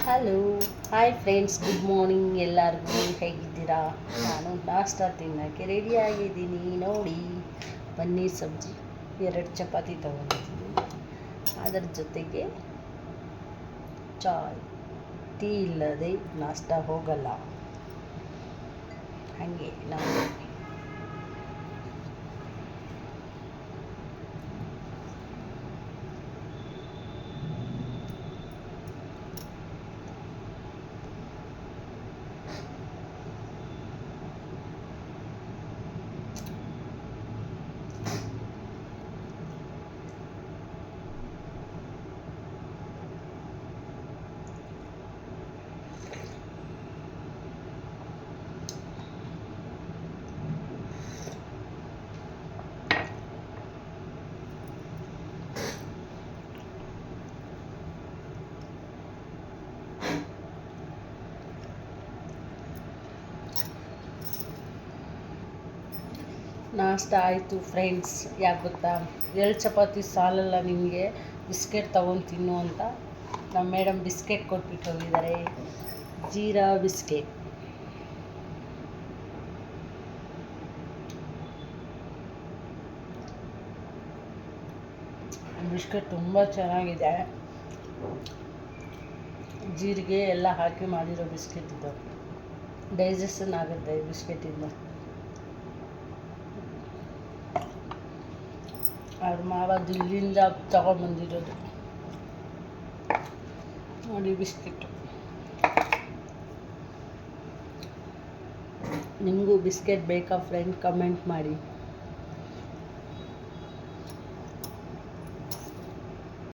Hello, hi friends, good morning. ಎಲ್ಲರಿಗೂ ಹೇಗಿದ್ದೀರಾ? ನಾನು ನಾಷ್ಟ ತಿನ್ನೋಕ್ಕೆ ರೆಡಿಯಾಗಿದ್ದೀನಿ. ನೋಡಿ, ಪನ್ನೀರ್ ಸಬ್ಜಿ, 2 ಚಪಾತಿ ತೊಗೊಂಡಿದ್ದೀನಿ. ಅದರ ಜೊತೆಗೆ ಚಾಯ್. ಟೀ ಇಲ್ಲದೆ ನಾಷ್ಟ ಹೋಗಲ್ಲ. ಹಾಗೆ ನಾವು ನಾಷ್ಟ ಆಯಿತು ಫ್ರೆಂಡ್ಸ್. ಯಾಕೆ ಗೊತ್ತಾ, 2 ಚಪಾತಿ ಸಾಲಲ್ಲ ನಿಮಗೆ, ಬಿಸ್ಕೆಟ್ ತೊಗೊಂಡು ತಿನ್ನು ಅಂತ ನಮ್ಮ ಮೇಡಮ್ ಬಿಸ್ಕೆಟ್ ಕೊಟ್ಬಿಟ್ಟು ಹೋಗಿದ್ದಾರೆ. ಜೀರಾ ಬಿಸ್ಕೆಟ್. ಬಿಸ್ಕೆಟ್ ತುಂಬ ಚೆನ್ನಾಗಿದೆ. ಜೀರಿಗೆ ಎಲ್ಲ ಹಾಕಿ ಮಾಡಿರೋ ಬಿಸ್ಕೆಟ್ ಇದು. ಡೈಜೆಷನ್ ಆಗುತ್ತೆ ಈ ಬಿಸ್ಕೆಟಿಂದ. ಅವ್ರ ಮಾವ ದಿಲ್ಲಿಂದ ತಗೊಂಡ್ಬಂದಿರೋದು ನೋಡಿ ಬಿಸ್ಕೆಟು. ನಿಮಗೂ ಬಿಸ್ಕೆಟ್ ಬೇಕಾ ಫ್ರೆಂಡ್? ಕಮೆಂಟ್ ಮಾಡಿ.